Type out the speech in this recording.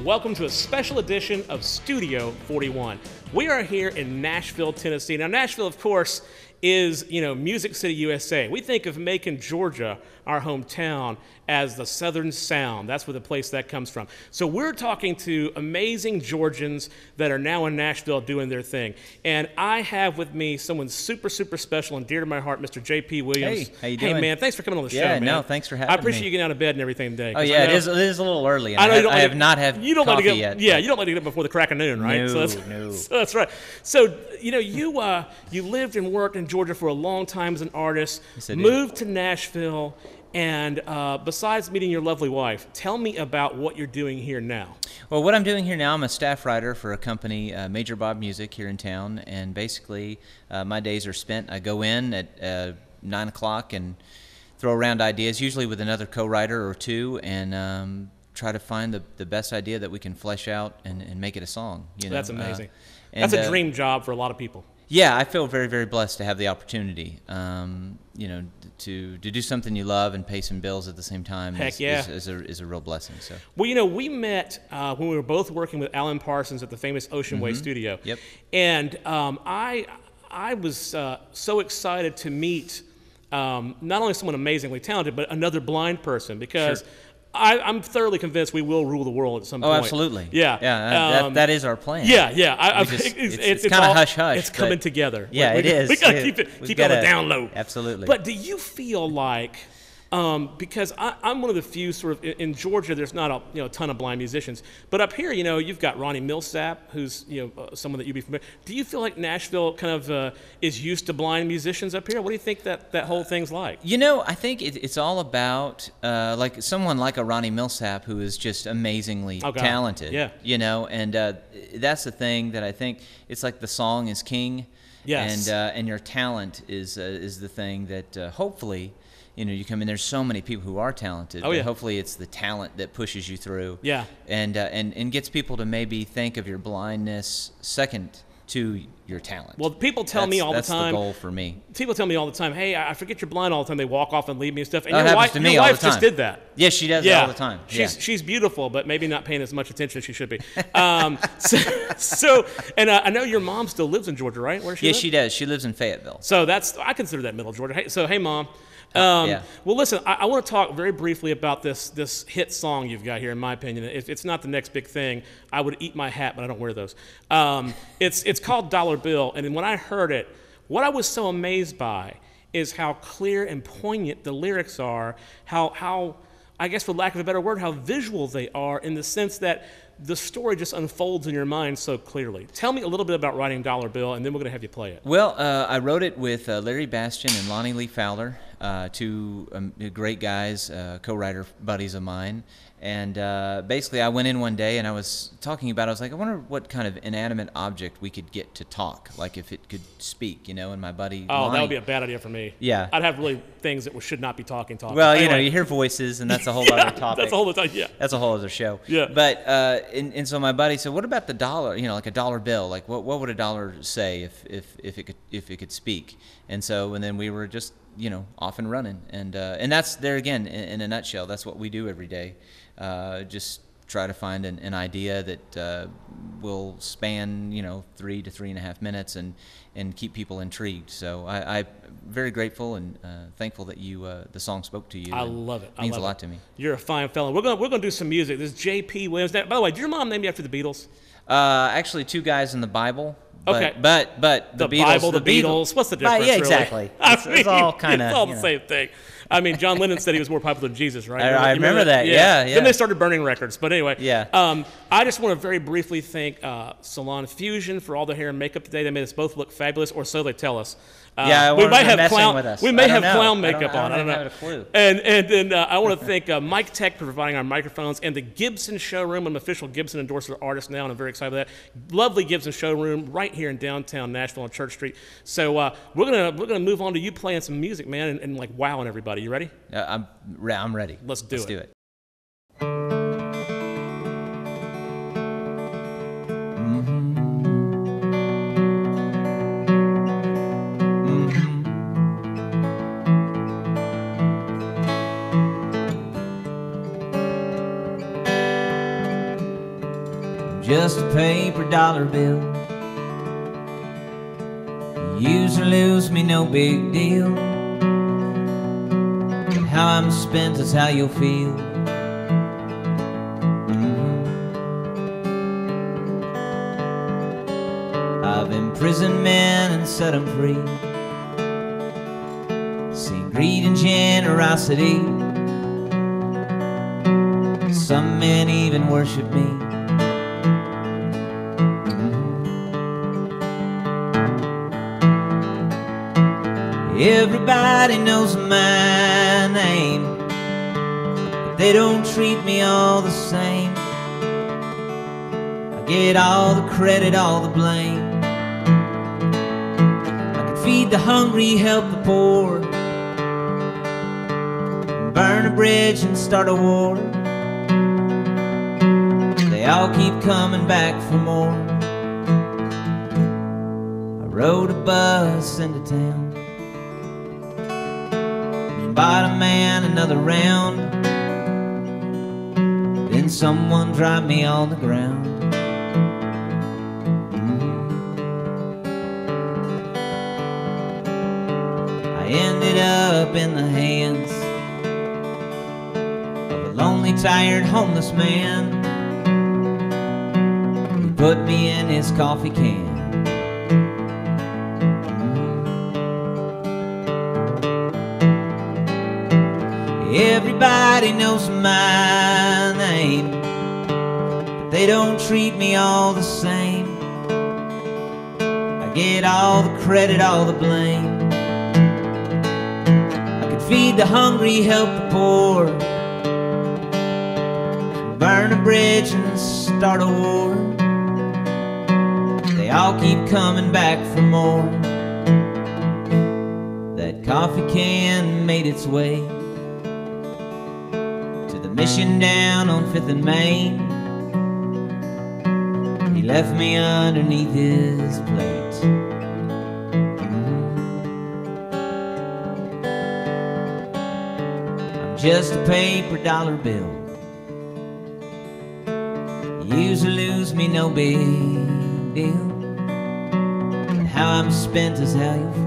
and welcome to a special edition of Studio 41. We are here in Nashville, Tennessee. Now, Nashville, of course, is, Music City, USA. We think of Macon, Georgia, our hometown, as the Southern Sound. That's where the place that comes from. So we're talking to amazing Georgians that are now in Nashville doing their thing. And I have with me someone super, super special and dear to my heart, Mr. J.P. Williams. Hey, how you doing? Hey, man, thanks for coming on the show, man. No, thanks for having me. I appreciate you getting out of bed and everything today. Oh, yeah, it is a little early. And I have not had coffee yet. Yeah, you don't like to get up before the crack of noon, right? No, So that's right. So, you lived and worked in Georgia for a long time as an artist, Yes, I did. moved to Nashville, and besides meeting your lovely wife, tell me about what you're doing here now. Well, what I'm doing here now, I'm a staff writer for a company, Major Bob Music, here in town, and basically my days are spent, I go in at 9 o'clock and throw around ideas, usually with another co-writer or two, and try to find the best idea that we can flesh out and make it a song. That's amazing. That's a dream job for a lot of people. Yeah, I feel very, very blessed to have the opportunity, to do something you love and pay some bills at the same time. Heck yeah. is a real blessing. So. Well, we met when we were both working with Alan Parsons at the famous Ocean Way studio. Yep. And I was so excited to meet not only someone amazingly talented, but another blind person, because Sure. I'm thoroughly convinced we will rule the world at some point. Oh, absolutely. Yeah. Yeah, that is our plan. Yeah. It's kind of hush-hush. It's coming together. Yeah, it is. We got to keep it on the down low. Absolutely. But do you feel like, because I'm one of the few sort of, in Georgia, there's not a ton of blind musicians, but up here, you've got Ronnie Millsap, who's, someone that you'd be familiar. Do you feel like Nashville kind of is used to blind musicians up here? What do you think that whole thing's like? I think it's all about like someone like a Ronnie Millsap, who is just amazingly talented. Yeah. And that's the thing that I think, it's like the song is king. Yes. And your talent is the thing that hopefully, you come in. There's so many people who are talented. Oh, yeah. But hopefully, it's the talent that pushes you through. Yeah. And gets people to maybe think of your blindness second to your talent. Well, people tell me all the time. That's the goal for me. People tell me all the time, hey, I forget you're blind all the time. They walk off and leave me and stuff. And That happens to me all the wife just time. did that. Yes, she does it all the time. She's beautiful, but maybe not paying as much attention as she should be. And I know your mom still lives in Georgia, right? Where she lives? She does. She lives in Fayetteville. So I consider that middle Georgia. Hey, Mom. Yeah. Well, listen, I want to talk very briefly about this hit song you've got here, in my opinion. If it's not the next big thing, I would eat my hat, but I don't wear those. It's called Dollar Bill, and when I heard it, what I was so amazed by is how clear and poignant the lyrics are, how I guess, for lack of a better word, how visual they are, in the sense that the story just unfolds in your mind so clearly. Tell me a little bit about writing Dollar Bill, and then we're going to have you play it. Well, I wrote it with Larry Bastian and Lonnie Lee Fowler, two great guys, co-writer buddies of mine. And basically, I went in one day and I was talking about, I was like, I wonder what kind of inanimate object we could get to talk, like if it could speak, and my buddy Lonnie, that would be a bad idea for me. Yeah. I'd have really things that should not be talking. Well, anyway. you hear voices, and that's a whole other topic. That's a whole other, yeah. That's a whole other show. Yeah. But, and so my buddy said, what about the dollar, like a dollar bill? Like, what would a dollar say if it could speak? And then we were just, off and running. And that's, there again, in a nutshell, that's what we do every day. Just try to find an idea that will span 3 to 3.5 minutes and keep people intrigued. So I'm very grateful and thankful that the song spoke to you. I love it. It means a lot to me. You're a fine fellow. We're gonna do some music. This is J.P. Williams. By the way, did your mom name you after the Beatles? Actually, two guys in the Bible. Okay. But the Beatles, Bible, the Beatles. What's the difference? Yeah, exactly. Really? It's all kind of. It's all the same thing. I mean, John Lennon said he was more popular than Jesus, right? I remember that. Yeah. Then they started burning records. But anyway, yeah. I just want to very briefly thank Salon Fusion for all the hair and makeup today. They made us both look fabulous, or so they tell us. We might have clown with us. We may have clown makeup on. I don't have a clue. And then I want to thank Mike Tech for providing our microphones, and the Gibson Showroom. I'm an official Gibson endorser artist now, and I'm very excited about that. Lovely Gibson Showroom right here in downtown Nashville on Church Street. So we're gonna move on to you playing some music, man, and like wowing everybody. You ready? I'm ready. Let's do it. just a paper dollar bill. Use or lose me, no big deal. But how I'm spent is how you'll feel. I've imprisoned men and set them free. Seen greed and generosity. Some men even worship me. Everybody knows my name, but they don't treat me all the same. I get all the credit, all the blame. Feed the hungry, help the poor, burn a bridge and start a war. They all keep coming back for more. I rode a bus into town, bought a man another round, then someone dropped me on the ground. I ended up in the hands of a lonely, tired, homeless man who put me in his coffee can. Everybody knows my name, but they don't treat me all the same. I get all the credit, all the blame. Feed the hungry, help the poor, burn a bridge and start a war. They all keep coming back for more. That coffee can made its way to the mission down on 5th and Main. He left me underneath his plate. Just a paper dollar bill. Use or lose me, no big deal. But how I'm spent is how you'll feel.